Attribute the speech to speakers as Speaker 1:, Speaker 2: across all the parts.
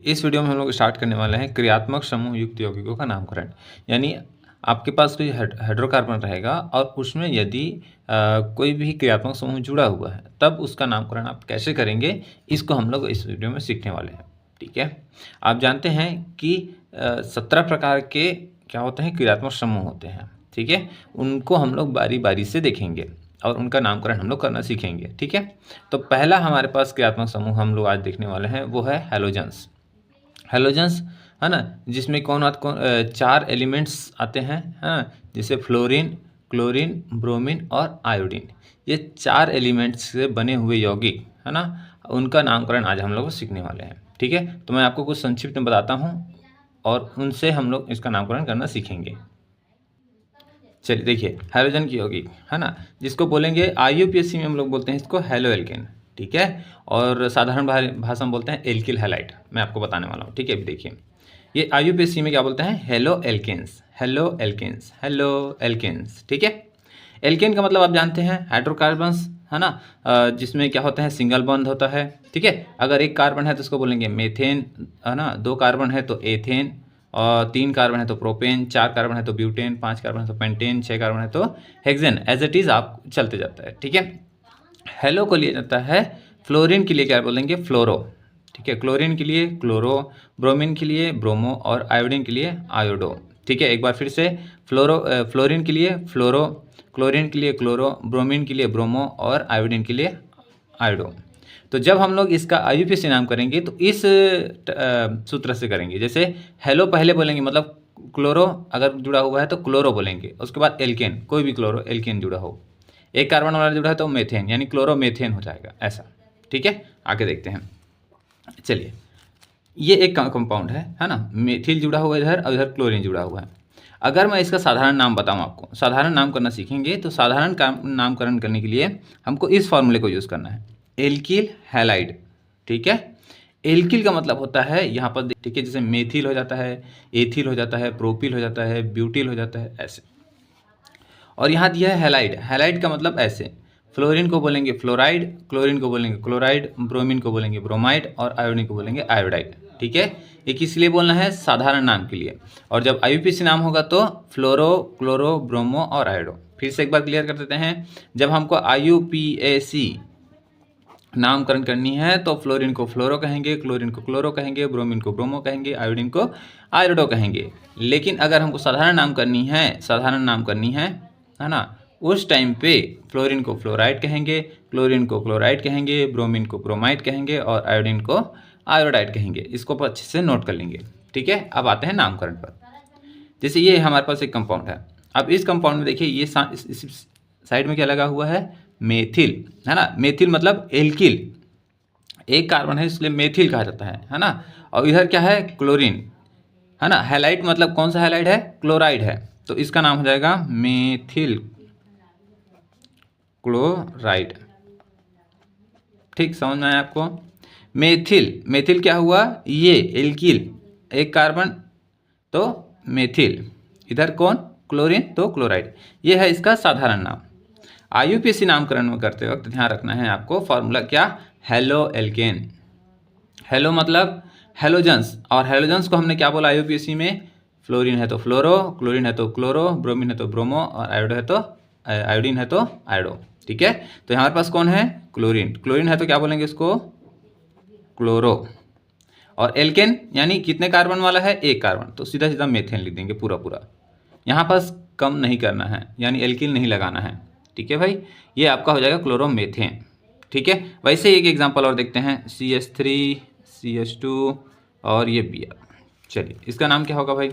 Speaker 1: इस वीडियो में हम लोग स्टार्ट करने वाले हैं क्रियात्मक समूह युक्त यौगिकों का नामकरण। यानी आपके पास कोई हाइड्रोकार्बन रहेगा और उसमें यदि कोई भी क्रियात्मक समूह जुड़ा हुआ है तब उसका नामकरण आप कैसे करेंगे, इसको हम लोग इस वीडियो में सीखने वाले हैं। ठीक है, आप जानते हैं कि 17 प्रकार के क्या होते हैं क्रियात्मक समूह होते हैं। ठीक है, उनको हम लोग बारी बारी से देखेंगे और उनका नामकरण हम लोग करना सीखेंगे। ठीक है, तो पहला हमारे पास क्रियात्मक समूह हम लोग आज देखने वाले हैं वो है हैलोजेंस। हैलोजेंस है ना, जिसमें कौन 4 एलिमेंट्स आते हैं, है ना, जैसे फ्लोरीन, क्लोरीन, ब्रोमीन और आयोडीन। ये 4 एलिमेंट्स से बने हुए यौगिक है ना, उनका नामकरण आज हम लोग सीखने वाले हैं। ठीक है, तो मैं आपको कुछ संक्षिप्त में बताता हूँ और उनसे हम लोग इसका नामकरण करना सीखेंगे। चलिए देखिए, हाइड्रोजन की यौगिक है ना, जिसको बोलेंगे IUPAC में हम लोग बोलते हैं इसको हेलो एल्केन। ठीक है, और साधारण भाषा में बोलते हैं एल्किल हैलाइड। मैं आपको बताने वाला हूँ। ठीक है, अभी देखिए ये IUPAC में क्या बोलते हैं, halo alkanes, halo alkanes, halo alkanes. ठीक है, एल्केन का मतलब आप जानते हैं हाइड्रोकार्बन्स है ना, जिसमें क्या होता है सिंगल बॉन्ड होता है। ठीक है, अगर एक कार्बन है तो उसको बोलेंगे मेथेन है ना, 2 कार्बन है तो एथेन, और 3 कार्बन है तो प्रोपेन, 4 कार्बन है तो ब्यूटेन, 5 कार्बन है तो पेंटेन, 6 कार्बन है तो हेक्सेन। एज इट इज आप चलते जाता है। ठीक है, हेलो को लिया जाता है, फ्लोरीन के लिए क्या बोलेंगे फ्लोरो। ठीक है, क्लोरीन के लिए क्लोरो, ब्रोमीन के लिए ब्रोमो और आयोडीन के लिए आयोडो। ठीक है, एक बार फिर से फ्लोरीन के लिए फ्लोरो, क्लोरीन के लिए क्लोरो, ब्रोमीन के लिए ब्रोमो और आयोडीन के लिए आयोडो। तो जब हम लोग इसका IUPAC नाम करेंगे तो इस सूत्र से करेंगे। जैसे हेलो पहले बोलेंगे, मतलब क्लोरो अगर जुड़ा हुआ है तो क्लोरो बोलेंगे, उसके बाद एल्केन, कोई भी क्लोरो एल्केन जुड़ा हो, एक कार्बन वाला जुड़ा है तो मेथेन, यानी क्लोरोमेथेन हो जाएगा ऐसा। ठीक है, आगे देखते हैं। चलिए, ये एक कंपाउंड है ना, मेथिल जुड़ा हुआ है इधर और इधर क्लोरीन जुड़ा हुआ है। अगर मैं इसका साधारण नाम बताऊं आपको, साधारण नाम करना सीखेंगे तो साधारण नामकरण करने के लिए हमको इस फॉर्मूले को यूज़ करना है, एल्किल हैलाइड। ठीक है, एल्किल का मतलब होता है यहाँ पर, ठीक है, जैसे मेथिल हो जाता है, एथिल हो जाता है, प्रोपिल हो जाता है, ब्यूटिल हो जाता है, ऐसे। और यहाँ दिया है हैलाइड, हैलाइड का मतलब ऐसे, फ्लोरीन को बोलेंगे फ्लोराइड, क्लोरीन को बोलेंगे क्लोराइड, ब्रोमीन को बोलेंगे ब्रोमाइड और आयोडीन को बोलेंगे आयोडाइड। ठीक है, ये किस लिए बोलना है, साधारण नाम के लिए। और जब IUPAC नाम होगा तो फ्लोरो, क्लोरो, ब्रोमो और आयोडो। फिर से एक बार क्लियर कर देते हैं, जब हमको IUPAC नामकरण करनी है तो फ्लोरीन को फ्लोरो कहेंगे, क्लोरीन को क्लोरो कहेंगे, ब्रोमीन को ब्रोमो कहेंगे, आयोडीन को आयोडो कहेंगे। लेकिन अगर हमको साधारण नाम करनी है, साधारण नाम करनी है ना, उस टाइम पे फ्लोरीन को फ्लोराइड कहेंगे, क्लोरीन को क्लोराइड कहेंगे, ब्रोमीन को ब्रोमाइड कहेंगे और आयोडीन को आयोडाइड कहेंगे। इसको अच्छे से नोट कर लेंगे। ठीक है, अब आते हैं नामकरण पर। जैसे ये हमारे पास एक कंपाउंड है, अब इस कंपाउंड में देखिए ये इस साइड में क्या लगा हुआ है, मेथिल है ना, मेथिल मतलब एल्किल, एक कार्बन है इसलिए मेथिल कहा जाता है ना। और इधर क्या है, क्लोरीन है ना। हैलाइड मतलब कौन सा हैलाइड है, क्लोराइड है, तो इसका नाम हो जाएगा मेथिल क्लोराइड। ठीक, समझ में आया आपको। मेथिल, मेथिल क्या हुआ, ये एल्किल, एक कार्बन तो मेथिल, इधर कौन क्लोरीन तो क्लोराइड। ये है इसका साधारण नाम। IUPAC नामकरण में करते वक्त ध्यान रखना है आपको, फॉर्मूला क्या, हेलो एल्केन। हेलो मतलब हेलोजेंस, और हेलोजेंस को हमने क्या बोला IUPAC में, फ्लोरीन है तो फ्लोरो, क्लोरीन है तो क्लोरो, ब्रोमीन है तो ब्रोमो और आयोडो है तो आयोडीन है तो आयोडो। ठीक है, तो हमारे पास कौन है, क्लोरीन, क्लोरीन है तो क्या बोलेंगे इसको, क्लोरो। और एल्केन यानी कितने कार्बन वाला है, एक कार्बन, तो सीधा सीधा मेथेन लिख देंगे पूरा पूरा। यहाँ पास कम नहीं करना है, यानी एल्किल नहीं लगाना है। ठीक है भाई, ये आपका हो जाएगा क्लोरोमेथेन। ठीक है, वैसे एक एग्जांपल और देखते हैं, CH3, CH2 और ये Br। चलिए, इसका नाम क्या होगा भाई,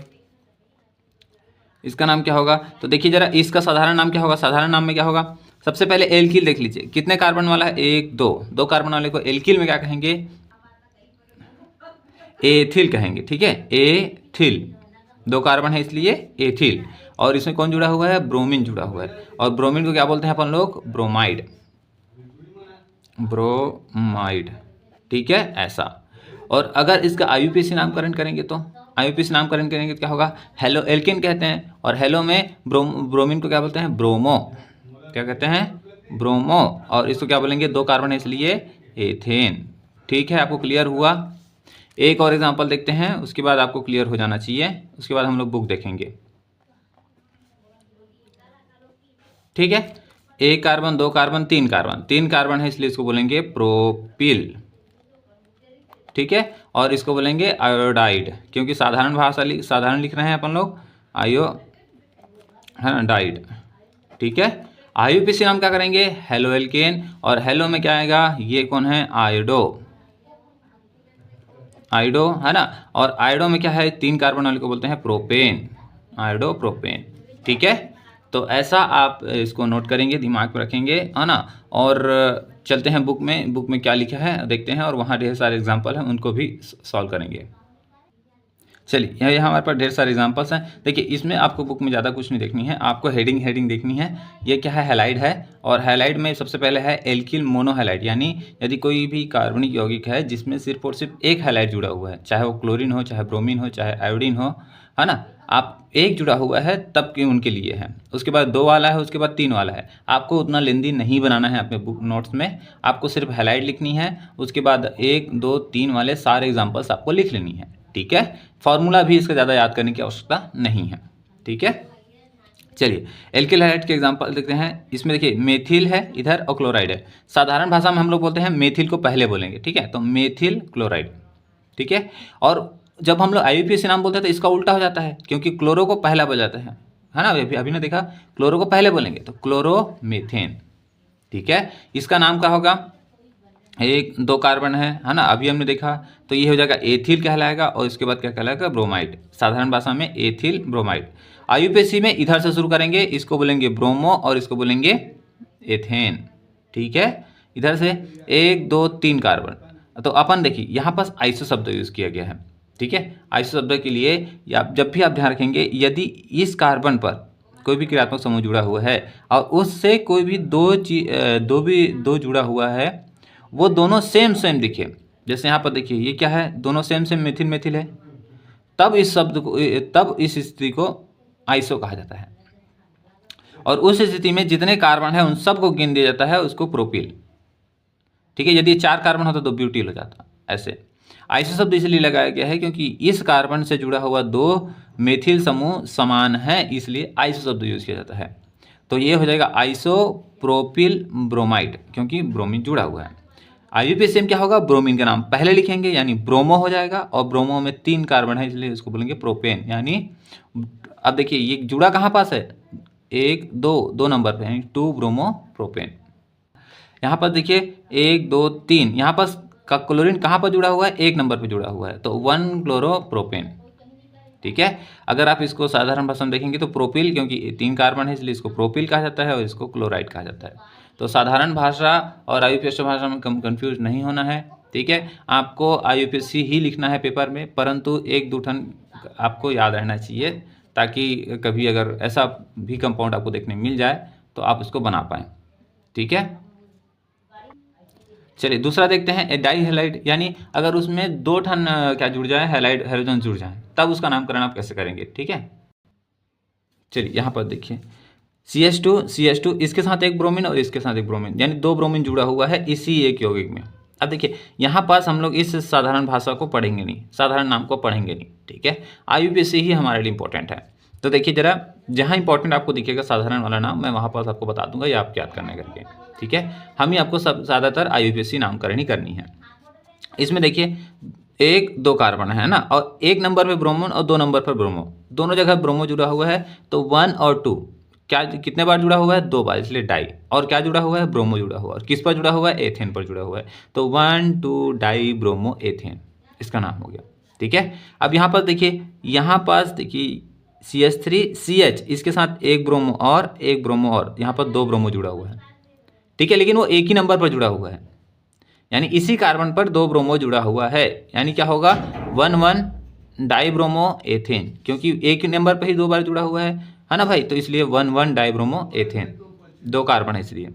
Speaker 1: इसका नाम क्या होगा, तो देखिए जरा इसका साधारण नाम क्या होगा। साधारण नाम में क्या होगा, सबसे पहले एल्किल देख लीजिए, कितने कार्बन वाला है, 1 2, 2 कार्बन वाले को एल्किल में क्या कहेंगे, एथिल कहेंगे। ठीक है, एथिल, 2 कार्बन है इसलिए एथिल, और इसमें कौन जुड़ा हुआ है, ब्रोमीन जुड़ा हुआ है, और ब्रोमीन को क्या बोलते हैं अपन लोग, ब्रोमाइड, ब्रोमाइड। ठीक है, ऐसा। और अगर इसका IUPAC नामकरण करेंगे तो IUPAC नामकरण करेंगे तो क्या होगा, हेलो एल्केन कहते हैं, और हेलो में ब्रोमीन को क्या बोलते हैं, ब्रोमो, क्या कहते हैं, ब्रोमो, और इसको क्या बोलेंगे, 2 कार्बन है इसलिए एथेन। ठीक है, आपको क्लियर हुआ। एक और एग्जांपल देखते हैं, उसके बाद आपको क्लियर हो जाना चाहिए, उसके बाद हम लोग बुक देखेंगे। ठीक है, एक कार्बन, दो कार्बन, तीन कार्बन, तीन कार्बन है इसलिए इसको बोलेंगे प्रोपिल। ठीक है, और इसको बोलेंगे आयोडाइड, क्योंकि साधारण लिख रहे हैं अपन लोग, आयो है ना, डाइड। ठीक है, आईयूपीएसी नाम क्या करेंगे, हेलो एल्केन, और हेलो में क्या आएगा, ये कौन है, आयोडो, आयोडो है ना, और आयोडो में क्या है, तीन कार्बन वाले को बोलते हैं प्रोपेन, आयोडो प्रोपेन। ठीक है, तो ऐसा आप इसको नोट करेंगे, दिमाग में रखेंगे, है ना। और चलते हैं बुक में, बुक में क्या लिखा है देखते हैं, और वहाँ ढेर सारे एग्जाम्पल हैं, उनको भी सॉल्व करेंगे। चलिए, यहाँ हमारे पास ढेर सारे एग्जांपल्स हैं। देखिए, इसमें आपको बुक में ज़्यादा कुछ नहीं देखनी है, आपको हेडिंग देखनी है। ये क्या है, हैलाइड है, और हैलाइड में सबसे पहले है एल्किल मोनोहैलाइड, यानी यदि कोई भी कार्बनिक यौगिक है जिसमें सिर्फ और सिर्फ एक हैलाइड जुड़ा हुआ है, चाहे वो क्लोरीन हो, चाहे ब्रोमीन हो, चाहे आयोडीन हो, है ना, आप एक जुड़ा हुआ है तब कि उनके लिए है। उसके बाद दो वाला है, उसके बाद तीन वाला है। आपको उतना लेंदी नहीं बनाना है अपने बुक नोट्स में, आपको सिर्फ हैलाइड लिखनी है, उसके बाद एक दो तीन वाले सारे एग्जाम्पल्स आपको लिख लेनी है। ठीक है, फॉर्मूला भी इसका ज़्यादा याद करने की आवश्यकता नहीं है। ठीक है, चलिए एल्किल हैलाइड के एग्जांपल देखते हैं। इसमें देखिए मेथिल है इधर और क्लोराइड है। साधारण भाषा में हम लोग बोलते हैं मेथिल को पहले बोलेंगे, ठीक है, तो मेथिल क्लोराइड। ठीक है, और जब हम लोग आईयूपीएसी नाम बोलते हैं तो इसका उल्टा हो जाता है, क्योंकि क्लोरो को पहला बोलाते हैं, है ना, अभी ने देखा, क्लोरो को पहले बोलेंगे तो क्लोरोमीथेन। ठीक है, इसका नाम क्या होगा, एक दो कार्बन है ना, अभी हमने देखा, तो ये हो जाएगा एथिल कहलाएगा, और इसके बाद क्या कहलाएगा, ब्रोमाइड, साधारण भाषा में एथिल ब्रोमाइड। आईयूपीएसी में इधर से शुरू करेंगे, इसको बोलेंगे ब्रोमो और इसको बोलेंगे एथेन। ठीक है, इधर से एक दो तीन कार्बन, तो अपन देखिए यहाँ पास आइसो शब्द यूज किया गया है। ठीक है, आइसो शब्द के लिए जब भी आप ध्यान रखेंगे, यदि इस कार्बन पर कोई भी क्रियात्मक समूह जुड़ा हुआ है और उससे कोई भी दो जुड़ा हुआ है, वो दोनों सेम दिखे, जैसे यहाँ पर देखिए ये क्या है, दोनों सेम मेथिल मेथिल है, तब इस स्थिति को आइसो कहा जाता है। और उस स्थिति में जितने कार्बन है उन सबको गिन दिया जाता है, उसको प्रोपिल। ठीक है, यदि चार कार्बन होता तो ब्यूटिल हो जाता। ऐसे आइसो शब्द इसलिए लगाया गया है क्योंकि इस कार्बन से जुड़ा हुआ दो मेथिल समूह समान है, इसलिए आइसो शब्द यूज किया जाता है। तो ये हो जाएगा आइसो प्रोपिल ब्रोमाइड, क्योंकि ब्रोमीन जुड़ा हुआ है। आईयूपीएसी में क्या होगा, ब्रोमीन का नाम पहले लिखेंगे, यानी ब्रोमो हो जाएगा, और ब्रोमो में तीन कार्बन है इसलिए इसको बोलेंगे प्रोपेन। यानी अब देखिए ये जुड़ा कहाँ पास है, एक दो नंबर पे, यानी टू ब्रोमो प्रोपेन। यहाँ पर देखिए एक दो तीन, यहाँ पर का क्लोरीन कहाँ पर जुड़ा हुआ है, एक नंबर पे जुड़ा हुआ है, तो वन क्लोरोप्रोपेन। ठीक है, अगर आप इसको साधारण भाषा में देखेंगे तो प्रोपिल, क्योंकि तीन कार्बन है इसलिए इसको प्रोपिल कहा जाता है और इसको क्लोराइड कहा जाता है। तो साधारण भाषा और आईयूपीएसी भाषा में कंफ्यूज नहीं होना है। ठीक है, आपको आईयूपीएसी ही लिखना है पेपर में, परंतु एक दो ठन आपको याद रहना चाहिए, ताकि कभी अगर ऐसा भी कंपाउंड आपको देखने मिल जाए तो आप उसको बना पाएँ। ठीक है, चलिए दूसरा देखते हैं, डाई हैलाइड, यानी अगर उसमें दो ठन क्या जुड़ जाए, हैलाइड हाइड्रोजन जुड़ जाए, तब उसका नामकरण आप कैसे करेंगे। ठीक है, चलिए यहाँ पर देखिए CH2 इसके साथ एक ब्रोमीन और इसके साथ एक ब्रोमीन, यानी दो ब्रोमीन जुड़ा हुआ है इसी एक यौगिक में। अब देखिए यहाँ पास हम लोग इस साधारण भाषा को पढ़ेंगे नहीं, साधारण नाम को पढ़ेंगे नहीं। ठीक है, आईयूपीएसी ही हमारे लिए इंपॉर्टेंट है। तो देखिए जरा, जहाँ इंपॉर्टेंट आपको दिखेगा साधारण वाला नाम, मैं वहाँ पास आपको बता दूंगा, या आप याद करने करके। ठीक है, हम ही आपको सब ज़्यादातर आईयूपीएसी नामकरण ही करनी है। इसमें देखिए एक दो कार्बन है ना, और एक नंबर पे ब्रोमोन और दो नंबर पर ब्रोमो, दोनों जगह ब्रोमो जुड़ा हुआ है, तो वन और टू क्या कितने बार जुड़ा हुआ है, दो बार, इसलिए डाई। और क्या जुड़ा हुआ है, ब्रोमो जुड़ा हुआ है, और किस पर जुड़ा हुआ है, एथेन पर जुड़ा हुआ है, तो one two die bromo ethane, इसका नाम हो गया। ठीक है, अब यहाँ पर देखिए, यहाँ पास देखिए CH3CH, इसके साथ एक ब्रोमो और एक ब्रोमो, और यहाँ पर दो ब्रोमो जुड़ा हुआ है। ठीक है, लेकिन वो एक ही नंबर पर जुड़ा हुआ है, यानी इसी कार्बन पर दो ब्रोमो जुड़ा हुआ है, यानी क्या होगा, वन वन डाइब्रोमो एथेन, क्योंकि एक ही नंबर पर ही दो बार जुड़ा हुआ है ना भाई, तो इसलिए वन वन डाइब्रोमो एथेन, दो कार्बन है इसलिए।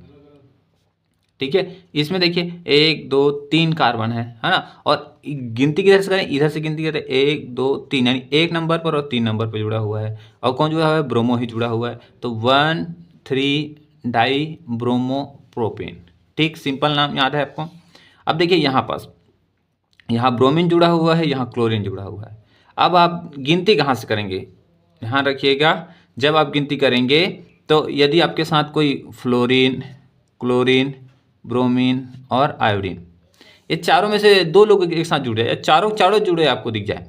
Speaker 1: ठीक है, इसमें देखिए एक दो तीन कार्बन है ना, और गिनती किधर से करें, इधर से गिनती करें, एक दो तीन, यानी एक नंबर पर और तीन नंबर पर जुड़ा हुआ है, और कौन जुड़ा हुआ है, ब्रोमो ही जुड़ा हुआ है, तो one three di bromo propane. ठीक, सिंपल नाम याद है आपको। अब देखिए यहाँ पास यहाँ ब्रोमीन जुड़ा हुआ है, यहाँ क्लोरीन जुड़ा हुआ है। अब आप गिनती कहाँ से करेंगे, ध्यान रखिएगा। जब आप गिनती करेंगे तो यदि आपके साथ कोई फ्लोरीन, क्लोरीन, ब्रोमीन और आयोडीन, ये चारों में से 2 लोग एक साथ जुड़े, या चारों चारों जुड़े आपको दिख जाए,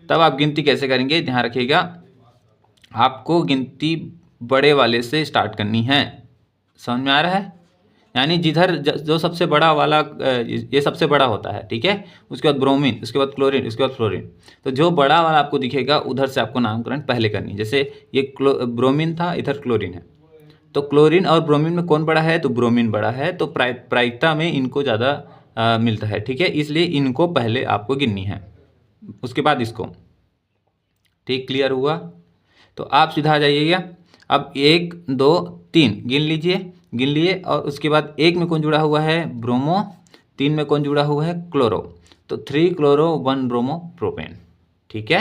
Speaker 1: तब आप गिनती कैसे करेंगे, ध्यान रखिएगा। आपको गिनती बड़े वाले से स्टार्ट करनी है, समझ में आ रहा है। यानी जिधर जो सबसे बड़ा वाला, ये सबसे बड़ा होता है, ठीक है। उसके बाद ब्रोमीन, उसके बाद क्लोरीन, उसके बाद फ्लोरीन। तो जो बड़ा वाला आपको दिखेगा उधर से आपको नामकरण पहले करनी है। जैसे ये ब्रोमीन था, इधर क्लोरीन है, तो क्लोरीन और ब्रोमीन में कौन बड़ा है, तो ब्रोमीन बड़ा है, तो प्रायिकता में इनको ज़्यादा मिलता है, ठीक है। इसलिए इनको पहले आपको गिननी है, उसके बाद इसको। ठीक, क्लियर हुआ। तो आप सीधा आ जाइएगा। अब 1 2 3 गिन लीजिए, गिन लिए। और उसके बाद 1 में कौन जुड़ा हुआ है, ब्रोमो। 3 में कौन जुड़ा हुआ है, क्लोरो। तो 3 क्लोरो 1 ब्रोमो प्रोपेन, ठीक है।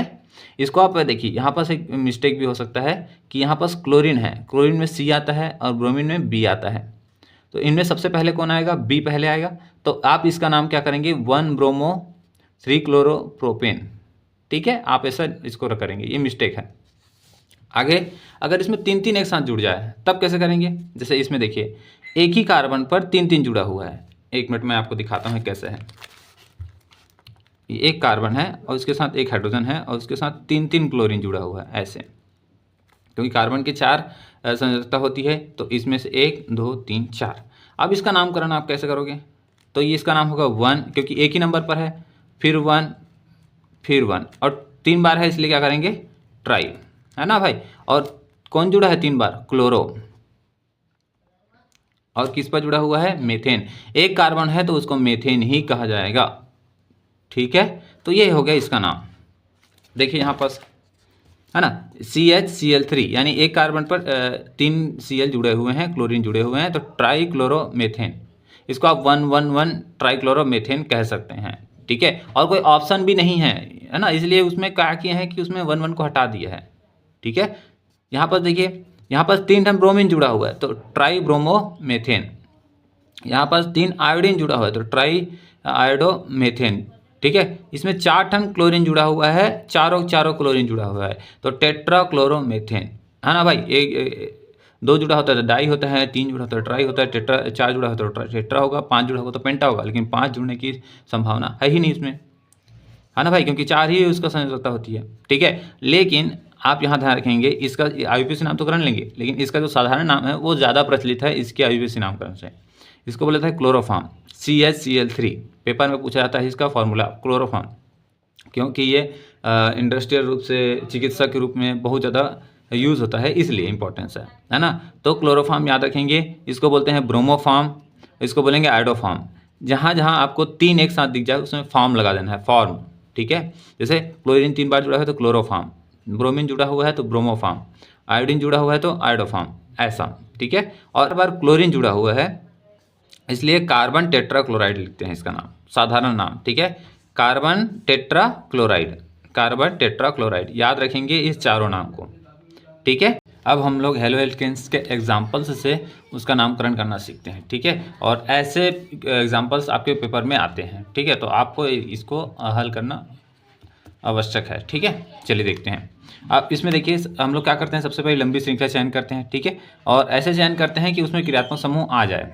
Speaker 1: इसको आप देखिए, यहाँ पास एक मिस्टेक भी हो सकता है कि यहाँ पास क्लोरीन है, क्लोरीन में C आता है और ब्रोमीन में B आता है। तो इनमें सबसे पहले कौन आएगा, B पहले आएगा। तो आप इसका नाम क्या करेंगे, 1 ब्रोमो 3 क्लोरो प्रोपेन, ठीक है। आप ऐसा इसको करेंगे, ये मिस्टेक है। आगे अगर इसमें 3 एक साथ जुड़ जाए तब कैसे करेंगे। जैसे इसमें देखिए, एक ही कार्बन पर 3 जुड़ा हुआ है। 1 मिनट में आपको दिखाता हूँ कैसे है। ये एक कार्बन है और उसके साथ एक हाइड्रोजन है और उसके साथ 3 क्लोरीन जुड़ा हुआ है, ऐसे। क्योंकि कार्बन की 4 संयोजकता होती है, तो इसमें से 1 2 3 4। अब इसका नामकरण आप कैसे करोगे, तो ये इसका नाम होगा 1, क्योंकि एक ही नंबर पर है, फिर 1, फिर 1, और 3 बार है इसलिए क्या करेंगे, ट्राई, है ना भाई। और कौन जुड़ा है 3 बार, क्लोरो। और किस पर जुड़ा हुआ है, मेथेन। एक कार्बन है तो उसको मेथेन ही कहा जाएगा, ठीक है। तो ये हो गया इसका नाम। देखिए यहाँ पास है ना, CHCl3, यानी एक कार्बन पर 3 Cl जुड़े हुए हैं, क्लोरीन जुड़े हुए हैं, तो ट्राई क्लोरोमेथेन। इसको आप 111 ट्राई क्लोरोमेथेन कह सकते हैं, ठीक है। और कोई ऑप्शन भी नहीं है ना, इसलिए उसमें क्या किया है कि उसमें 1 को हटा दिया है, ठीक है। यहाँ पर देखिए, यहाँ पर 3 टन ब्रोमीन जुड़ा हुआ है, तो ट्राई ब्रोमोमेथेन। यहाँ पर 3 आयोडीन जुड़ा हुआ है, तो ट्राई आयोडोमेथेन, ठीक है। इसमें 4 टन क्लोरीन जुड़ा हुआ है, चारों क्लोरीन जुड़ा हुआ है, तो टेट्रा क्लोरोमेथेन, है ना भाई। 2 जुड़ा होता है तो डाई होता है, 3 जुड़ा होता है ट्राई होता है, टेट्रा 4 जुड़ा होता है तो टेट्रा होगा, 5 जुड़ा होगा तो पेंटा होगा। लेकिन 5 जुड़ने की संभावना है ही नहीं इसमें, है ना भाई, क्योंकि 4 ही उसका संयोजकता होती है, ठीक है। लेकिन आप यहाँ ध्यान रखेंगे, इसका IUPAC नामकरण लेंगे, लेकिन इसका जो साधारण नाम है वो ज़्यादा प्रचलित है इसके IUPAC नामकरण से। इसको बोला था क्लोरोफॉर्म, CHCl3। पेपर में पूछा जाता है इसका फॉर्मूला, क्लोरोफॉर्म, क्योंकि ये इंडस्ट्रियल रूप से, चिकित्सा के रूप में बहुत ज़्यादा यूज़ होता है, इसलिए इंपॉर्टेंस है ना। तो क्लोरोफॉर्म याद रखेंगे, इसको बोलते हैं ब्रोमोफॉर्म, इसको बोलेंगे आयोडोफॉर्म। जहाँ जहाँ आपको 3 एक साथ दिख जाए उसमें फॉर्म लगा देना है, फॉर्म, ठीक है। जैसे क्लोरीन 3 बार जुड़ा है तो क्लोरोफॉर्म, ब्रोमीन जुड़ा हुआ है तो ब्रोमोफॉर्म, आयोडीन जुड़ा हुआ है तो आयोडोफॉर्म, ऐसा, ठीक है। और बार क्लोरीन जुड़ा हुआ है इसलिए कार्बन टेट्राक्लोराइड लिखते हैं इसका नाम, साधारण नाम, ठीक है। कार्बन टेट्राक्लोराइड, कार्बन टेट्राक्लोराइड, याद रखेंगे इस चारों नाम को, ठीक है। अब हम लोग हेलो एल्केन्स के एग्जाम्पल्स से उसका नामकरण करना सीखते हैं, ठीक है। और ऐसे एग्जाम्पल्स आपके पेपर में आते हैं, ठीक है। तो आपको इसको हल करना आवश्यक है, ठीक है। चलिए देखते हैं। आप इसमें देखिए, हम लोग क्या करते हैं, सबसे पहले लंबी श्रृंखला चयन करते हैं, ठीक है। और ऐसे चयन करते हैं कि उसमें क्रियात्मक समूह आ जाए,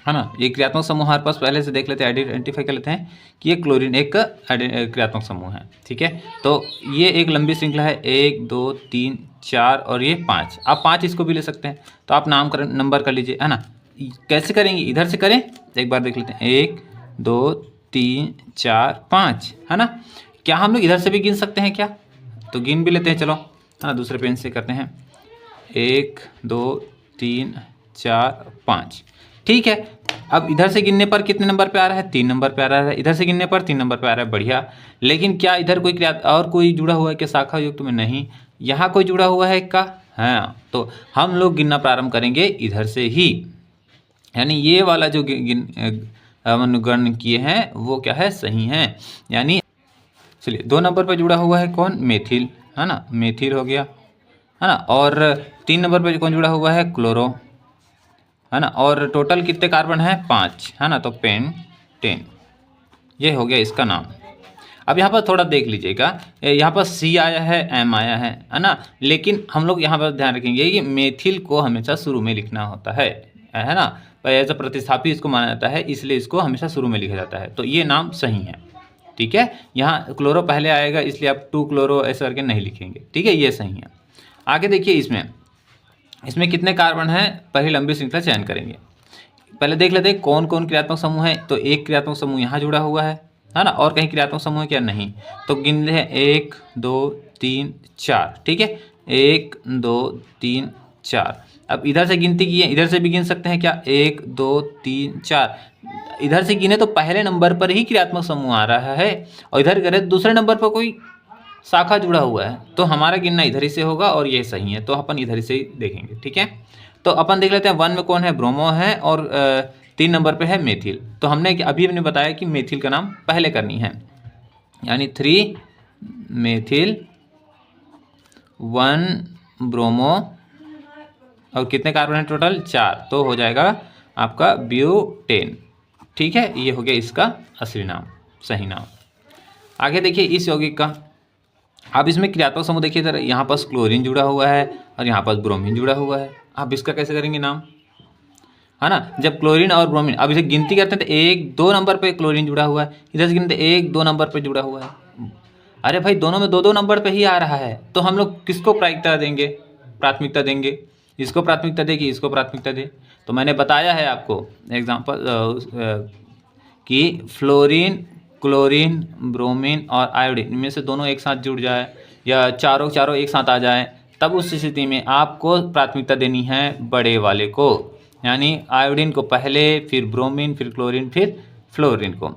Speaker 1: है ना। ये क्रियात्मक समूह हमारे पास पहले से देख लेते हैं, आइडेंटिफाई कर लेते हैं कि ये क्लोरीन एक क्रियात्मक समूह है, ठीक है। तो ये एक लंबी श्रृंखला है, 1 2 3 4 और ये 5। आप 5 इसको भी ले सकते हैं, तो आप नामकरण नंबर कर लीजिए, है ना। कैसे करेंगे, इधर से करें, एक बार देख लेते हैं, 1 2 3 4 5, है ना। क्या हम लोग इधर से भी गिन सकते हैं क्या, तो गिन भी लेते हैं, चलो, है ना। दूसरे पेन से करते हैं, 1 2 3 4 5, ठीक है। अब इधर से गिनने पर कितने नंबर पे आ रहा है, 3 नंबर पे आ रहा है। इधर से गिनने पर 3 नंबर पे आ रहा है, बढ़िया। लेकिन क्या इधर कोई क्रिया और कोई जुड़ा हुआ है क्या शाखा युक्त में, नहीं। यहाँ कोई जुड़ा हुआ है इसका, हाँ। तो हम लोग गिनना प्रारंभ करेंगे इधर से ही, यानी ये वाला जो अनुगण किए हैं वो क्या है, सही है। यानी चलिए 2 नंबर पर जुड़ा हुआ है कौन, मेथिल, है ना, मेथिल हो गया, है ना। और 3 नंबर पर कौन जुड़ा हुआ है, क्लोरो, है ना। और टोटल कितने कार्बन है, 5, है ना, तो पेंटेन, ये हो गया इसका नाम। अब यहाँ पर थोड़ा देख लीजिएगा, यहाँ पर सी आया है, एम आया है ना, लेकिन हम लोग यहाँ पर ध्यान रखेंगे कि मेथिल को हमेशा शुरू में लिखना होता है ना, एज अ प्रतिस्थापी इसको माना जाता है, इसलिए इसको हमेशा शुरू में लिखा जाता है। तो ये नाम सही है, ठीक है। यहाँ क्लोरो पहले आएगा, इसलिए आप 2 क्लोरो ऐसे करके नहीं लिखेंगे, ठीक है, ये सही है। आगे देखिए, इसमें कितने कार्बन हैं, पहली लंबी श्रृंखला चयन करेंगे। पहले देख लेते हैं कौन कौन क्रियात्मक समूह है। तो एक क्रियात्मक समूह यहाँ जुड़ा हुआ है ना, और कहीं क्रियात्मक समूह है क्या, नहीं। तो गिन ले, 1 2 3 4, ठीक है, 1 2 3 4। अब इधर से गिनती की है, इधर से भी गिन सकते हैं क्या, 1 2 3 4। इधर से गिने तो पहले नंबर पर ही क्रियात्मक समूह आ रहा है, और इधर करें दूसरे नंबर पर कोई शाखा जुड़ा हुआ है, तो हमारा गिनना इधर ही से होगा और ये सही है, तो अपन इधर ही से ही देखेंगे, ठीक है। तो अपन देख लेते हैं 1 में कौन है, ब्रोमो है, और 3 नंबर पे है मेथिल। तो हमने अभी बताया कि मेथिल का नाम पहले करनी है, यानी 3 मेथिल 1 ब्रोमो, और कितने कार्बन है टोटल, 4, तो हो जाएगा आपका ब्यूटेन, ठीक है। ये हो गया इसका असली नाम, सही नाम। आगे देखिए इस यौगिक का, अब इसमें क्रियात्मक समूह देखिए इधर, यहाँ पास क्लोरीन जुड़ा हुआ है और यहाँ पास ब्रोमीन जुड़ा हुआ है। अब इसका कैसे करेंगे नाम, है ना। जब क्लोरीन और ब्रोमीन, अब इसे गिनती करते हैं तो 1 2 नंबर पे क्लोरीन जुड़ा हुआ है, इधर से गिनते 1 2 नंबर पे जुड़ा हुआ है। अरे भाई दोनों में 2 2 नंबर पे ही आ रहा है, तो हम लोग किसको प्राथमिकता देंगे, इसको प्राथमिकता दे कि इसको प्राथमिकता दे। तो मैंने बताया है आपको एग्जाम्पल कि फ्लोरीन, क्लोरीन, ब्रोमीन और आयोडीन इनमें से दोनों एक साथ जुड़ जाए या चारों एक साथ आ जाए, तब उस स्थिति में आपको प्राथमिकता देनी है बड़े वाले को, यानी आयोडीन को पहले, फिर ब्रोमीन, फिर क्लोरीन, फिर फ्लोरीन को।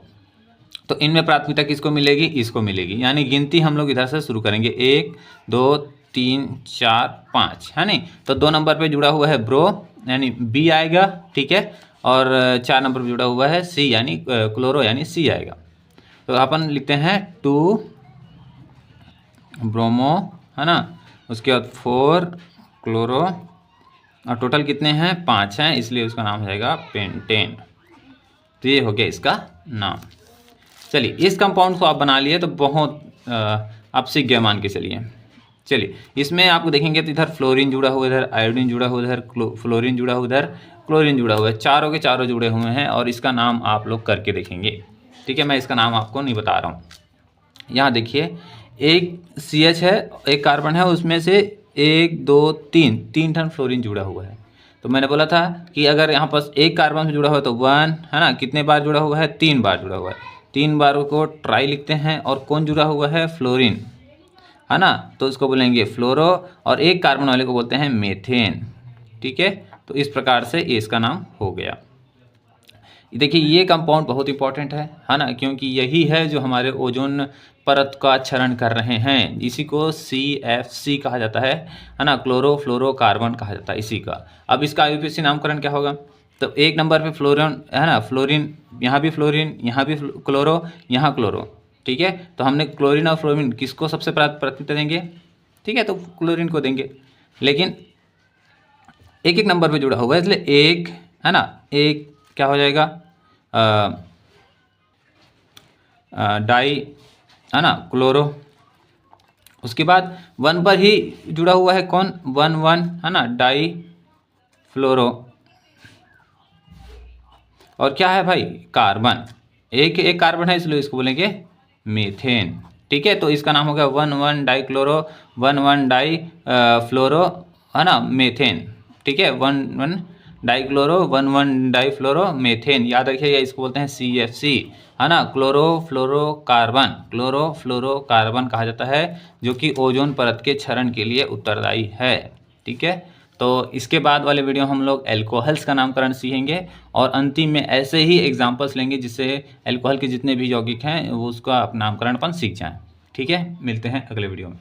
Speaker 1: तो इनमें प्राथमिकता किसको मिलेगी, इसको मिलेगी। यानी गिनती हम लोग इधर से शुरू करेंगे, 1 2 3 4 5, है नहीं। तो 2 नंबर पे जुड़ा हुआ है ब्रो, यानी बी आएगा, ठीक है, और 4 नंबर पे जुड़ा हुआ है सी, यानी क्लोरो, यानी सी आएगा। तो अपन लिखते हैं 2 ब्रोमो, है ना, उसके बाद 4 क्लोरो, और टोटल कितने हैं, 5 हैं, इसलिए उसका नाम हो जाएगा पेंटेन। तो ये हो गया इसका नाम। चलिए इस कंपाउंड को आप बना लिए तो बहुत आप सीख गए मान के चलिए। चलिए इसमें आपको देखेंगे तो इधर फ्लोरीन जुड़ा हुआ, इधर आयोडीन जुड़ा हुआ, इधर फ्लोरीन जुड़ा हुआ, इधर क्लोरीन जुड़ा हुआ है, चारों के चारों जुड़े हुए हैं, और इसका नाम आप लोग करके देखेंगे, ठीक है। मैं इसका नाम आपको नहीं बता रहा हूँ। यहाँ देखिए एक CH है, एक कार्बन है, उसमें से 1 2 3 टन फ्लोरीन जुड़ा हुआ है। तो मैंने बोला था कि अगर यहाँ पास एक कार्बन से जुड़ा हुआ है तो 1, है ना, कितने बार जुड़ा हुआ है, 3 बार जुड़ा हुआ है, 3 बार को ट्राई लिखते हैं। और कौन जुड़ा हुआ है, फ्लोरीन, है ना, तो इसको बोलेंगे फ्लोरो, और एक कार्बन वाले को बोलते हैं मेथेन, ठीक है। तो इस प्रकार से ये इसका नाम हो गया। देखिए ये कंपाउंड बहुत इंपॉर्टेंट है ना, क्योंकि यही है जो हमारे ओजोन परत का क्षरण कर रहे हैं। इसी को CFC कहा जाता है ना, क्लोरोफ्लोरोकार्बन कहा जाता है इसी का। अब इसका IUPAC नामकरण क्या होगा, तो 1 नंबर पे फ्लोरीन, है ना, फ्लोरीन, यहाँ भी फ्लोरीन, यहाँ भी क्लोरो, यहाँ क्लोरो, ठीक है। तो हमने क्लोरीन और फ्लोरीन किसको सबसे प्राथमिकता देंगे, ठीक है, तो क्लोरीन को देंगे। लेकिन एक एक नंबर पे जुड़ा हुआ है, इसलिए एक, है ना, एक क्या हो जाएगा, डाई, है ना, क्लोरो। उसके बाद 1 पर ही जुड़ा हुआ है कौन, 1 1, है ना, डाई फ्लोरो। और क्या है भाई, कार्बन, एक कार्बन है, इसलिए इसको बोलेंगे मीथेन, ठीक है। तो इसका नाम हो गया 1 1 डाई क्लोरो, 1 1 डाई फ्लोरो, है ना, मेथेन, ठीक है, 1 1 डाई क्लोरो, 1 1 डाई फ्लोरो मेथेन। याद रखिएगा, इसको बोलते हैं CFC, है ना, क्लोरोफ्लोरोकार्बन, क्लोरोफ्लोरोकार्बन कहा जाता है, जो कि ओजोन परत के क्षरण के लिए उत्तरदायी है, ठीक है। तो इसके बाद वाले वीडियो हम लोग एल्कोहल्स का नामकरण सीखेंगे, और अंतिम में ऐसे ही एग्जांपल्स लेंगे जिससे एल्कोहल के जितने भी यौगिक हैं वो उसका नामकरण अपन सीख जाएं, ठीक है। मिलते हैं अगले वीडियो में।